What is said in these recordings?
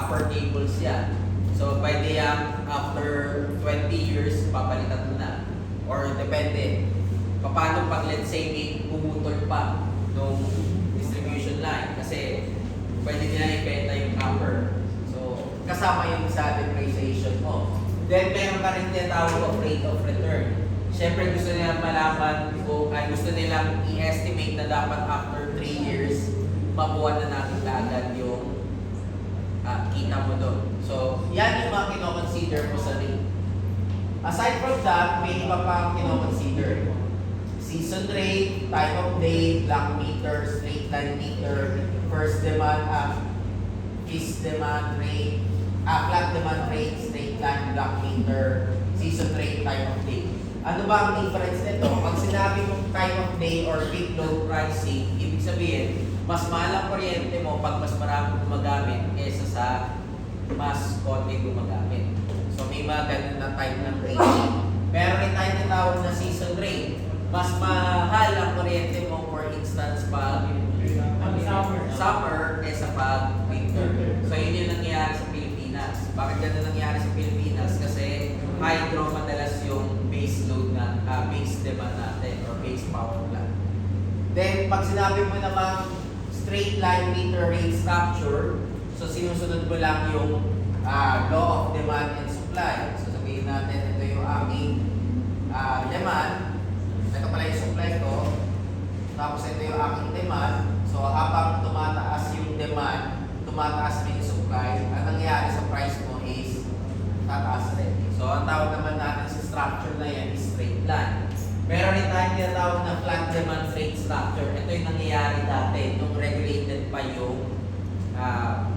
copper cables yan. So, pwede yan after 20 years, papalitan mo na. Or depende. Paano pag let's say may pumutol pa nung distribution line kasi pwede nila ibenta yung copper. So, kasama yung sa depreciation mo. Then, meron ka rin tinatawag of rate of return. Siyempre, gusto nilang malaman o gusto nilang i-estimate na dapat after 3 years, mabuwan na natin agad yung kita mo doon. So, yan yung mga kinoconsider mo sa rate. Aside from that, may iba pa kinoconsider. Season rate, time of day, block meter, straight line meter, first demand, fixed demand rate, flat demand rate, straight line, block meter, season rate, time of day. Ano ba ang difference nito? Pag sinabi mong time of day or peak load pricing, ibig sabihin, mas mahal ang kuryente mo pag mas marami gumagamit kaysa sa mas konti gumagamit. So may mga ganun na type ng rate. Meron rin tayo tinatawag na season rate. Mas mahal ang kuryente mo for instance pag summer kaysa pag winter. So yun yung nangyayari sa Pilipinas. Bakit ganun nangyayari sa Pilipinas? Kasi hydro madalas yung base load na base demand natin or base power plant. Then pag sinabi mo naman straight line meter rate structure, so sinusunod ko lang yung law of demand and supply. So sabihin natin ito yung aming demand. Ito pala yung supply ko. Tapos ito yung aking demand. So habang tumataas yung demand, tumataas rin yung supply. Ang nangyayari sa price mo is tataas rin. So ang tawag naman natin sa structure na yan is straight line. Meron rin tayong tinatawag na flat demand rate structure. Ito yung nangyayari dati nung regulated pa yung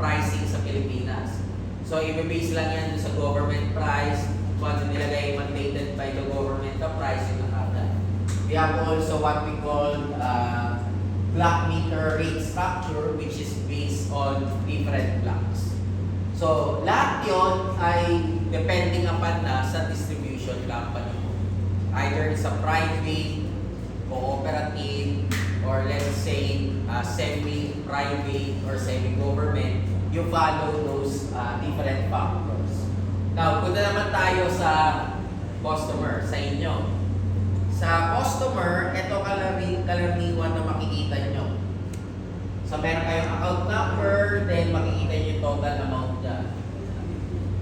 pricing sa Pilipinas. So i-base lang yan sa government price. Kung ano nilagay mandated by the government na price yung nakada. We have also what we call block meter rate structure, which is based on different blocks. So, lahat yun ay depending upon na sa distribution company mo. Either it's a private, cooperative, or let's say semi-private or semi-government, you follow those different factors. Now, punta naman tayo sa customer, sa inyo. Sa customer, ito kalamiwan na makikita nyo. So, meron kayong account number, then makikita nyo yung total amount dyan.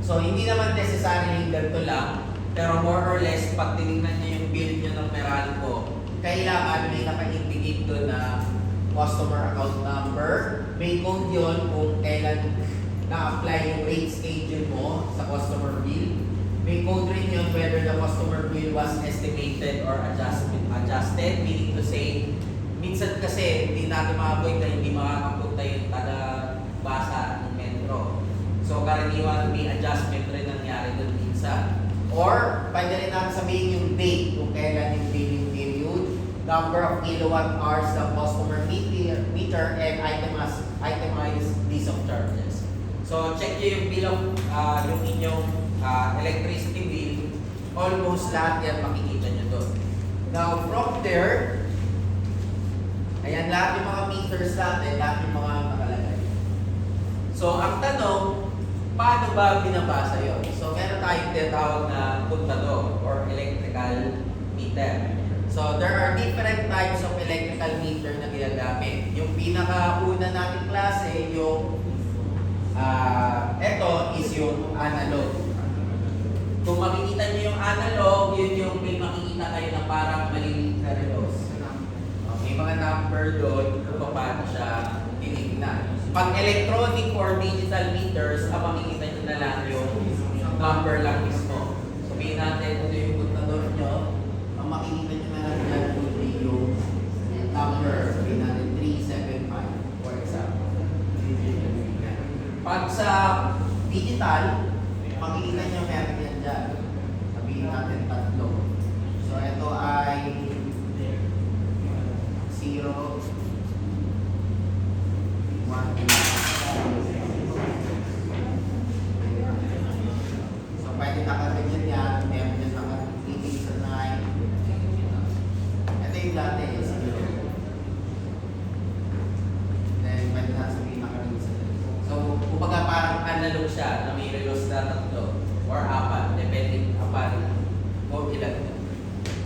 So, hindi naman necessarily ganito lang, pero more or less, pag tinignan nyo yung bill nyo ng Meralco, kailangan may naka-indicate doon na customer account number, may code yun kung kailan na-apply yung rate schedule mo sa customer bill. May code rin yun whether the customer bill was estimated or adjusted, meaning to say, minsan kasi hindi natin makaboy na hindi makakapunta yung taga-basa ng metro. So karaniwan may adjustment rin nangyari doon minsan. Or pwede rin natin sabihin yung date kung kailan yung billing period, number of kilowatt hours ng customer meter and itemized list of charges. So check nyo yung bill of yung inyong electricity bill, almost lahat yan makikita nyo doon. Now from there, ayan lahat yung mga meters natin, lahat yung mga nakalagay. So ang tanong, paano ba binabasa yun? So meron tayong tinatawag na contador or electrical meter. So there are different types of electrical meter na ginagamit. Yung pinakauna nating klase, yung ito is yung analog. Kung makikita nyo yung analog, yun yung may makikita kayo na parang maliliit na relos. May mga number doon kung paano siya tinignan. Pag electronic or digital meters, ang makikita nyo na lang yung number lang mismo. Sabihin natin, ito yung contador nyo. Ang makikita nyo na lang yan yung number. Sabihin natin 375 for example. Pag sa digital, makikita nyo meron yan dyan. Sabihin natin tatlo. So ito ay 0, 1, 2. So pwede nakaganyan yan. Meron yan naka-3 sa 9. Ito yung dati. 0. Then pwede na sabihin naka-3 sa 9. So kumbaga parang analog siya na may relos na 3 or 4, depending upon kung ilan.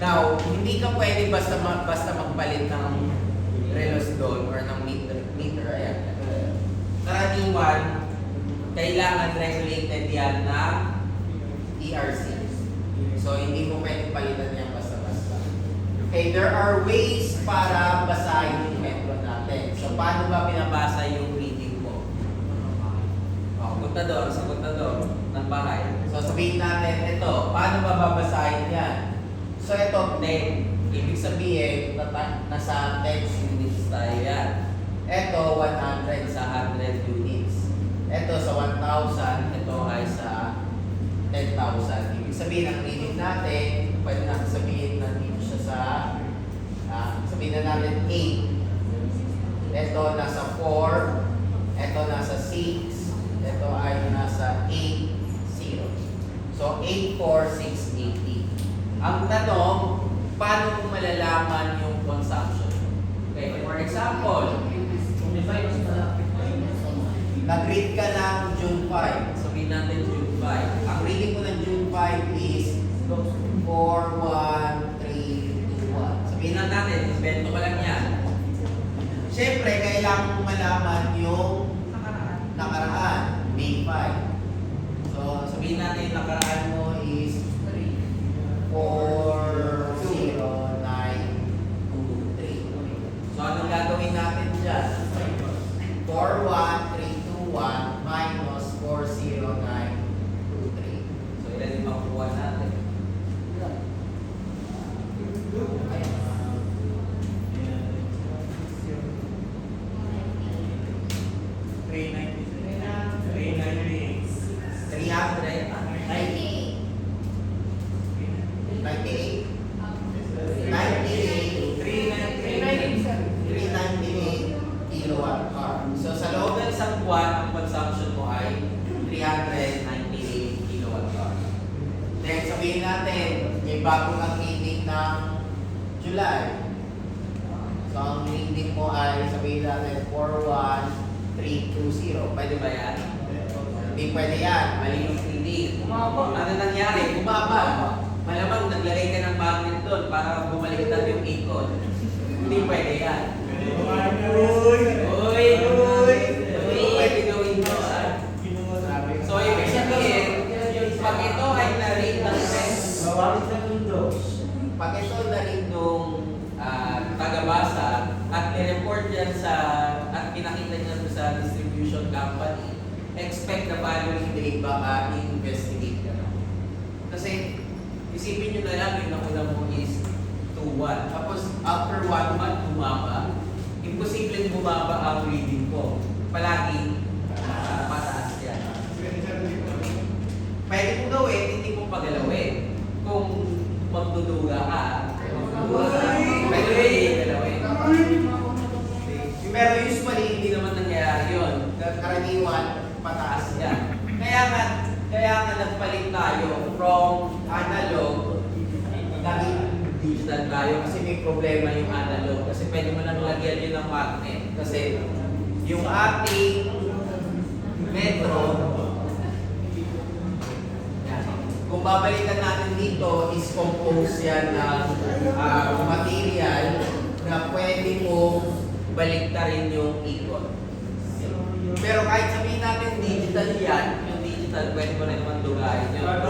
Now, hindi ka pwede basta magpalit ng relos doon or ng meter. Ayan. Karaniwan, kailangan regulated yan ng ERC. So, hindi mo pwede palitan yan basta-basta. Okay, there are ways para basahin yung metro natin. So, paano ba binabasa yung reading ko? Punta doon ng bahay. So, sabihin natin, ito, paano ba babasahin yan? So, ito, 10. Ibig sabihin, nasa 10 units tayo yan. Ito, 100 sa 100 units. Ito sa 1,000, ito ay sa 10,000. Ibig sabihin, ang reading natin, pwede natin sabihin na dito siya sa, sabihin na natin 8. Ito nasa 4, ito nasa 6, ito ay nasa 8, 0. So, 8, 4, 6, 80. Ang tanong, paano mo malalaman yung consumption? Okay, for example, nag-read ka ng June 5. Sabihin natin June 5. Ang reading ko ng June 5 is 4, 1, 3, 2, 1. Sabihin lang natin, invento ko lang yan. Siyempre, kailangan mong malaman yung nakaraan, May 5. So, sabihin natin yung nakaraan mo is 4, 0, 9, 2, 3. So, anong gagawin natin dyan? 4, 1, 3, 2, 1, minus 4, 0, 9, 2, 3. So, ilan yung makukuha natin? So sa loob ng isang buwan, ang consumption mo ay 398 kWh. Then sabihin natin, may bago kang reading ng July. So ang reading mo ay sabihin natin 41320. Pwede ba yan? Hindi pwede yan. Mali yung reading. Ano nangyari? Bumaba. Malamang naglagay ka ng magnet doon para bumaliktad yung ikon. Hindi pwede yan. Pwede gawin mo. So, ibig sabihin, pag ito ay na-read ng pag ito na-read ng tagabasa at i-report yan sa at pinakita niya sa distribution company, expect the following day baka i-investigate ka na. Kasi, isipin nyo na lang yung nakuna mo is 2-1. Tapos, after 1 month, bumaba. Imposible bumaba ang reading ko. Palagi mataas yan. Pwede mo gawin, hindi mo pagalawin. Kung magduduga ka, pwede mo galawin. Pero usually, hindi naman nangyayari yun. Karaniwan, pataas yan. Kaya nga nagpalit tayo from analog, naging digital tayo kasi may problema yung analog. Kasi pwede mo nang lagyan yun ng magnet. Kasi yung ating metro, kung babalikan natin dito, is composed yan ng material na pwede mo baliktarin yung ikon. Pero kahit sabihin natin digital yan, yung digital pwede mo rin naman dugain yun.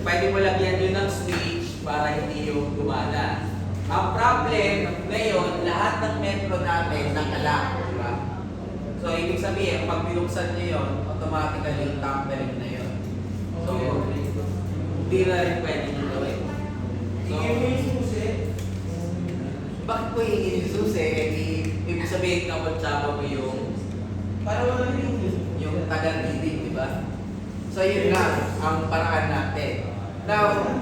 Pwede mo lagyan yun ng switch para hindi yung gumana. Ang problem ngayon, lahat ng metro natin nakalock, di ba? So, ibig sabihin, pag binuksan nyo yun, automatically tampering na yun. So, hindi na rin pwede nyo gawin. So, bakit po hingin yung susi? Ibig sabihin, kapatsaba mo yung taga-reading, di ba? So, yun lang ang paraan natin. Now,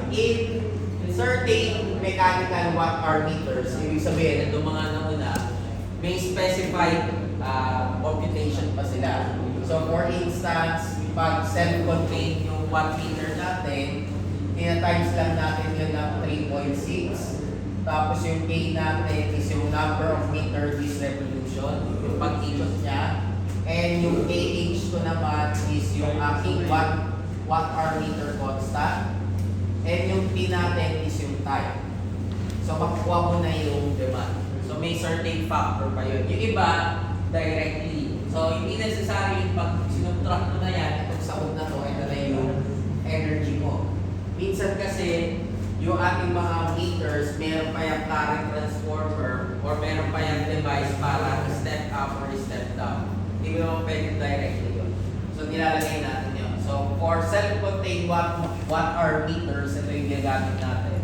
in certain mechanical watt-hour meters, ibig sabihin, itong mga nauna, may specified computation pa sila. So, for instance, pag self-contained yung watt meter natin, tina-times lang natin yun ng 3.6. Tapos yung K natin is yung number of meter this revolution, yung pag-ikot niya. And yung AH ko naman is yung aking watt-hour meter constant. And yung P natin is yung time. So makukuha mo na yung demand. So may certain factor pa yun. Yung iba, directly. So hindi necessary pag sinubtract mo na yan, itong saod na to, ito na yung energy mo. Minsan kasi, yung ating mga meters, meron pa yung current transformer or meron pa yung device para step up or step down. Hindi mo pwede directly yun. So nilalagay natin yun. So for self-contained watt-hour meters, ito yung gagamit natin.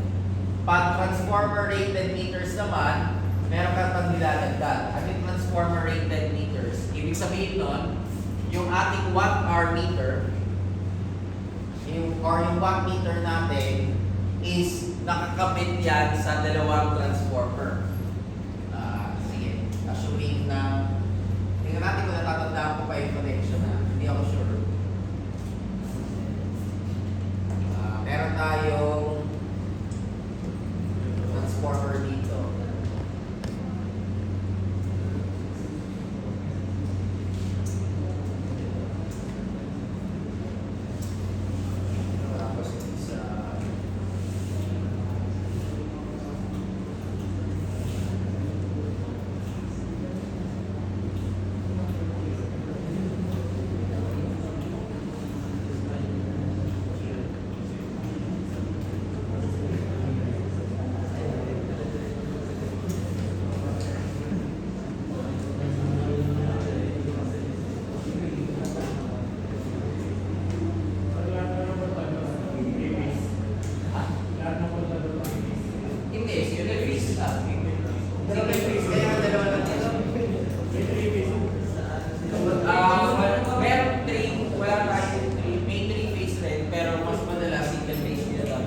Pag transformer rated meters naman, meron ka pang nilalagdag. At yung transformer rated meters, ibig sabihin nun, yung ating watt-hour meter, yung watt meter natin, is nakakabit yan sa dalawang transformer. Sige, assuming na, tingnan natin kung natatandaan ko pa yung connection na, hindi ako sure. Meron tayong transformer dito. Tapos isa. Hindi, single phase lang. Single phase, kaya ang dalawa lang yan. Meron three, wala tayong three, may three phase rin, pero mas madalas single phase nila lang.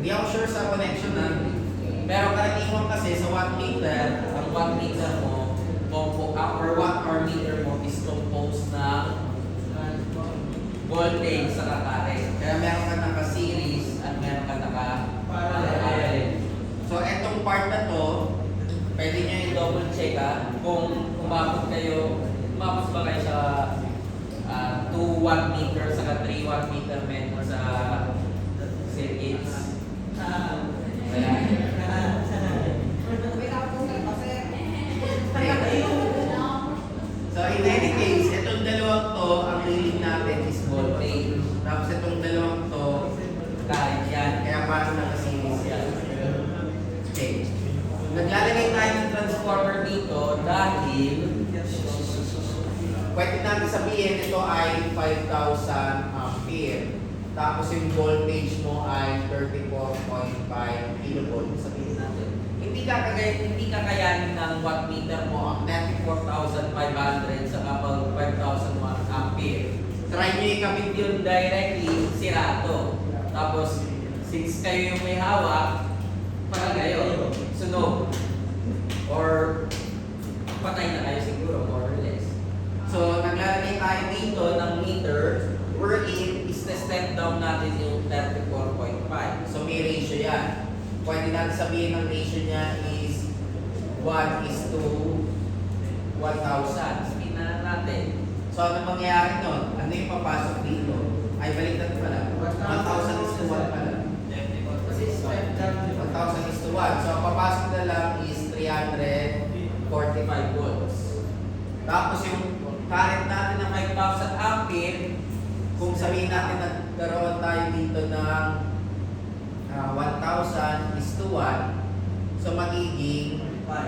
Hindi ako sure sa connection na, pero karaniwan kasi sa watt meter, ang watt meter mo, or watt-hour meter mo is composed ng voltage sa current. Kaya meron ka naka-series at meron ka naka-parallel. So etong part na to, pwede nyo i-double check kung umabot ba kayo sa 2 watt meter saka 3 watt meter meter sa circuits. So in any case, itong dalawang to, ang reading natin is voltage. Tapos itong dalawang to, current yan. Kaya parang nakasinis yan. Okay. Naglalagay tayo ng transformer dito dahil pwede natin sabihin ito ay 5,000 ampere. Tapos yung voltage mo ay 34.5 kilovolt. Sabihin natin. Hindi kakayanin ng watt meter mo ang 94,500 sa kapag 5,000 ampere. Try nyo ikabit yun directly, sirado. Tapos, since kayo yung may hawak, para kayo, sunog. Or, patay na kayo siguro, more or less. So, naglalagay tayo dito ng meter, wherein is the step down natin yung 34.5. So, may ratio yan. Pwede natin sabihin ang ratio niya is 1:1,000. Sabihin na natin. So, ano mangyayari nun? Ano yung papasok dito? Ay, baliktad pala. 1,000 is to 1 pala. 1,000 is to 1. So, ang papasok na lang is 345 volts. Tapos yung current natin ng 5,000 ampere, kung sabihin natin nagkaroon tayo dito ng 1,000 is to 1, so magiging 5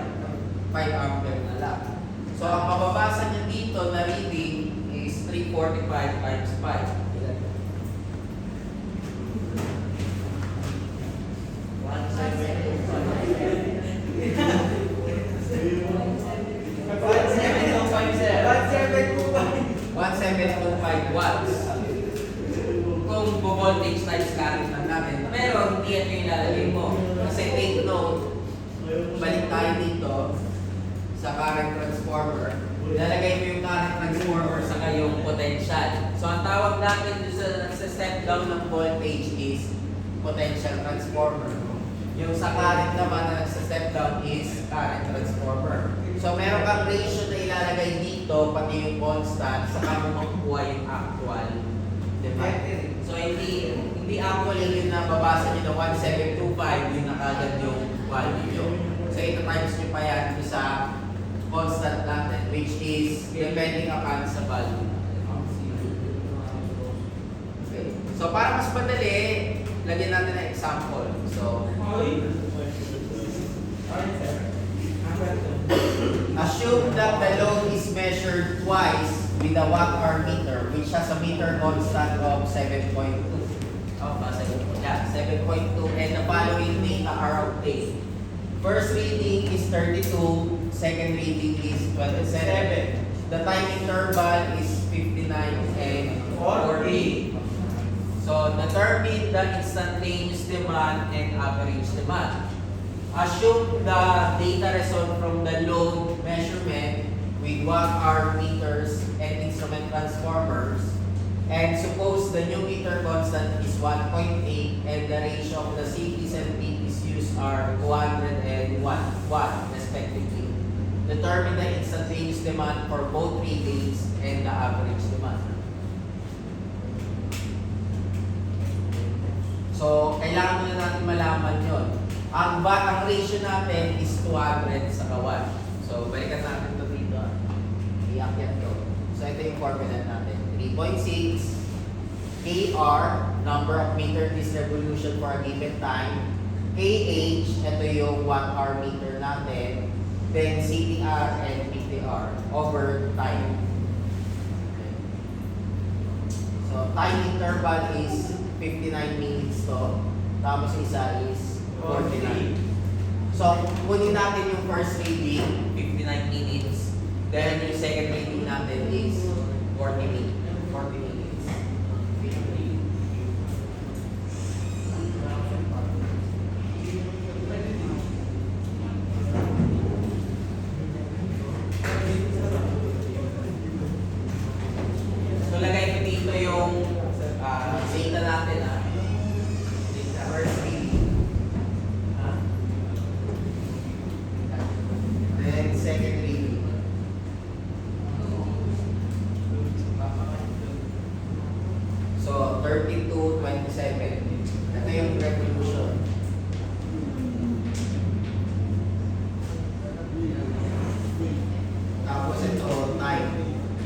ampere na lang. So ang mababasa niya dito na reading is 345 times 5. Watts. Kung voltage times current lang natin. Pero hindi ito yung lalagay mo. Kasi take note, balik tayo dito sa sa current transformer, ilalagay mo yung current transformer sa yung potential. So ang tawag natin doon sa step down ng voltage is potential transformer. Yung sa current naman na sa step down is current transformer. So meron kang ratio na ilalagay dito, pati yung constant, saka mo makukuha yung actual demand. So hindi actually yun na babasa nyo na 1725, yun na kagad yung value nyo. So ito times nyo pa yan sa constant natin, which is depending upon sa value. Okay. So para mas madali, lagyan natin ng example. So, assume that the load is measured twice with a watt-hour meter, which has a meter constant of 7.2. Oh, 7.2. And the following data are obtained. First reading is 32, second reading is 27. The time interval is 59 and 40. So, determine the instantaneous demand and average demand. Assume the data result from the load measurement with watt-hour meters and instrument transformers. And suppose the new meter constant is 1.8 and the ratio of the CPs and PPs used are 200 and 1 watt respectively. Determine the instantaneous demand for both readings and the average demand. So, kailangan muna natin malaman yun. Ang ratio natin is 200 sa kawan. So, balikan natin ito dito. Iakyat ko. So, ito yung formula natin. 3.6 KR, number of meter revolution for a given time. KH, ito yung watt-hour meter natin. Then, CTR and PTR over time. So, time interval is 59 minutes to. Tapos isa is 49. So, kunin natin yung first reading, 59 minutes. Then yung second reading natin is 40 minutes. So, lagay ko dito yung data natin first reading. Then second reading. So 32.27. Ito yung revolution. Tapos ito time.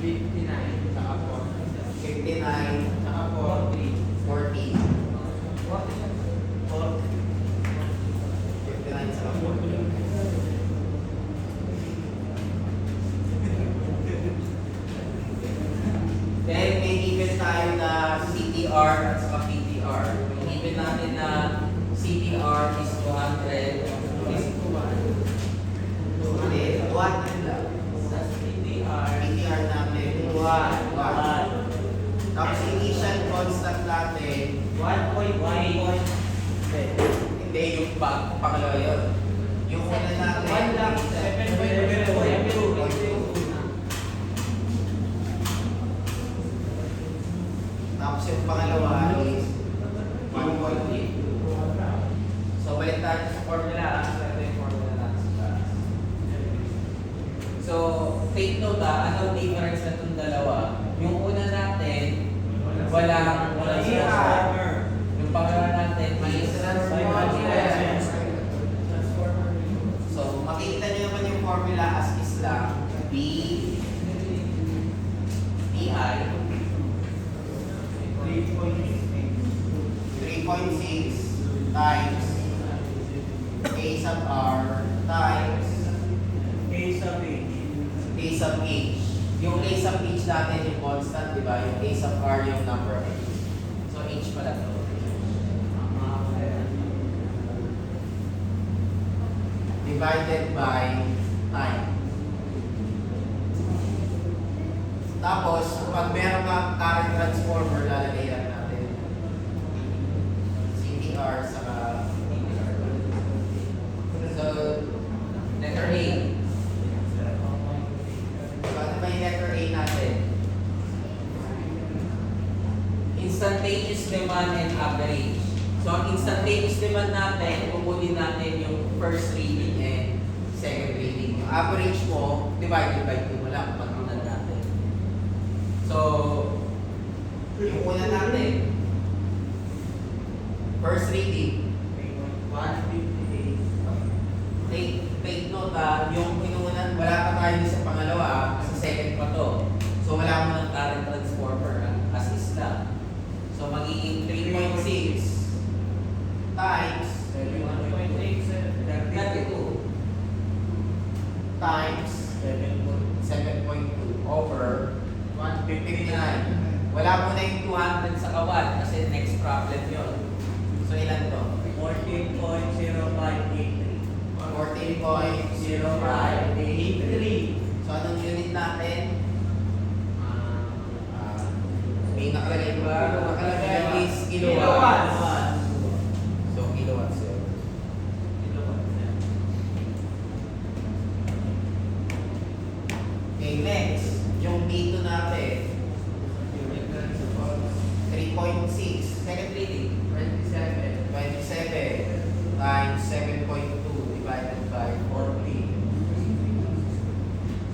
59 saka 40. 59 saka 40. 40. 59 saka 40. Then may given tayo na CTR at saka PTR. Yung given natin na CTR is 200 is 200 lang. PTR natin 1. Tapos initial constant natin 1.1. Hindi, yung pangalawa yun. Yung una natin 1 lang, 7.2. Tapos yung pangalawa is 1.8. So, balik tayo sa formula. So, ito yung formula natin. So, take note anong difference na itong dalawa. Yung una natin, walang transformer. Yung pangalawa natin is transformer. So, makikita nyo naman yung formula as is lang. B, I, 3.6 times A sub R times A sub H. Yung A sub H natin yung constant, di ba? Yung A sub R yung number of H. So H pala to. Divided by time. Tapos, pag meron kang current transformer, lalagay lang natin CTR sa PTR. So, letter A. instantaneous demand and average. So, ang instantaneous demand natin, kukunin natin yung first reading and second reading. Yung average mo, divided by 2 mo lang, pagtunan natin. So, yung una natin, first reading, 158. take note yung inuunan, wala pa tayo sa pangalawa, sa second pa to. So, wala mo ng current transformer, as is lang. So, magiging 3.6 times 32 times 7.2 over 159. Wala mo na yung 200 sa kawan kasi next problem yon. So, ilan to? 14.0583. 14.0583. So, anong unit natin? May nakalagay ba? Nakalagay is kilowatts. So, kilowatts yun. Okay, next. Yung dito natin, 3.6. Second reading. 27 times 7.2 divided by 40.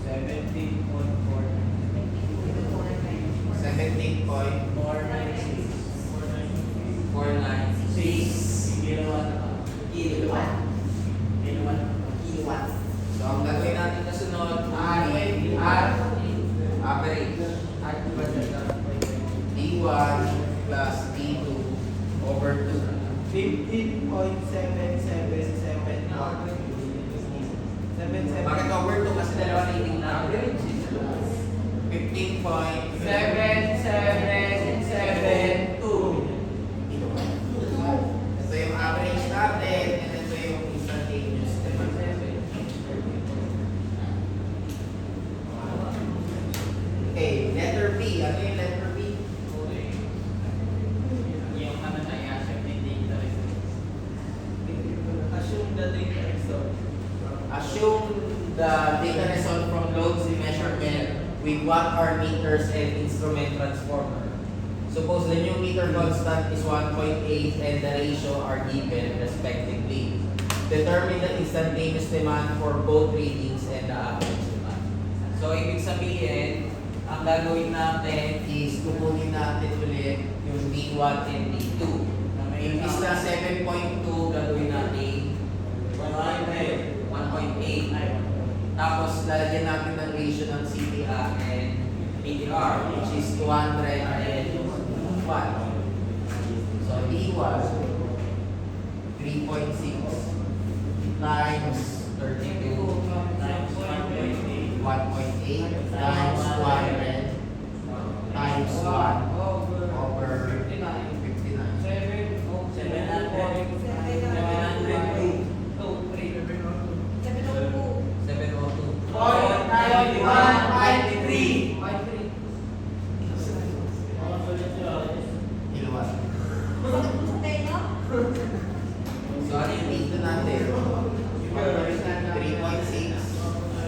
17.496 kilowatt. So, ang gagawin natin na sunod ay average. D1 plus D2 over 2. 15.777. Bakit over 2? Kasi dalawa reading na average. 15.7772. Ito yung average natin and ito yung instantaneous demand. Okay, letter B. Ano yung letter B? Assume the data result from loads measurement with watt-hour meters and instrument transformer. Suppose the new meter constant is 1.8 and the ratio are given respectively. Determine the instantaneous demand for both readings and the average demand. So, ibig sabihin, ang gagawin natin is kukunin natin ulit yung D1 and D2. Imbis na 7.2, gagawin natin 1.8. Tapos, lalagyan natin ng ratio ng CTR and PTR, which is 200 and 1. So, D1, 3.6 times 32 times 1.8 times 200 times 1 over 59. 702. 0.9153. Kilowatt. So, ano yung dito natin? 3.6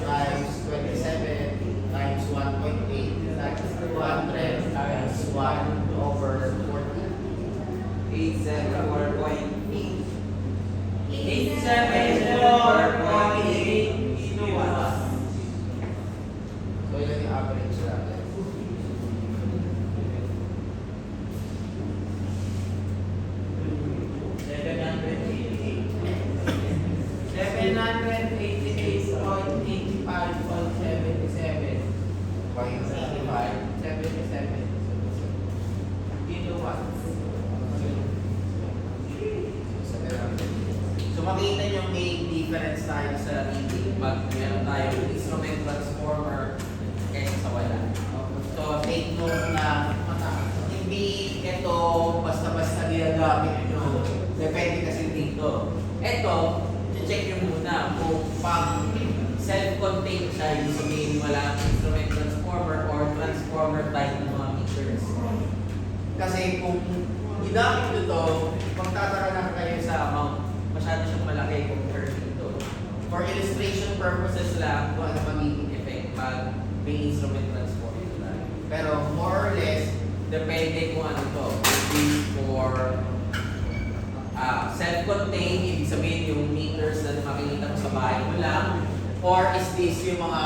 times 27 times 1.8 times 200 times 1 over 40. 874.8. 874.8 kilowatts. So, yun yung average natin. Point 85. So, makita nyo may difference tayo sa reading pag meron tayong instrument transformer kaysa sa wala. So, take note na hindi ito basta-basta ginagamit nyo. Depende kasi dito. Ito, check nyo muna kung pang self-contained siya, yung sabihin wala instrument transformer or transformer type ng mga meters. Kasi kung ginamit nyo to, magtataka lang kayo sa amount. Masyado siyang malaki compared dito. For illustration purposes lang, kung ano magiging effect pag may instrument transformer. Pero more or less, Depende kung ano to. Maybe for self-contained, ibig sabihin yung meters na makikita mo sa bahay mo lang. Or is this yung mga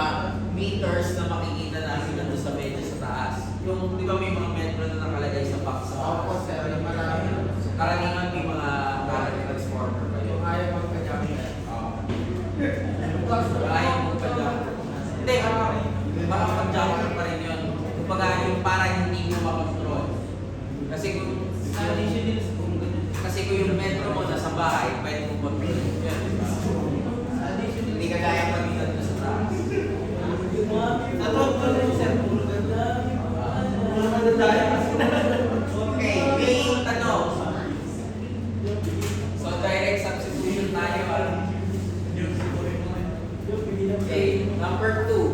meters na makikita natin nandun sa medyo sa taas? Yung, di ba may mga metro na nakalagay sa box sa Opo, taas? sir. Yung marami. Karaniwan may mga current transformer pa yun. Yung ayaw magpa-jump. Ayaw mo pa dyan. Hindi, baka pag-jumper pa rin yun. Kumbaga yung parang hindi mo makontrol. Kasi kung yung metro mo nasa bahay, pwede mo control yun. Di ba? Hindi ka gaya pag dito sa taas. Okay, main tanong. So direct substitution tayo. Okay, number 2.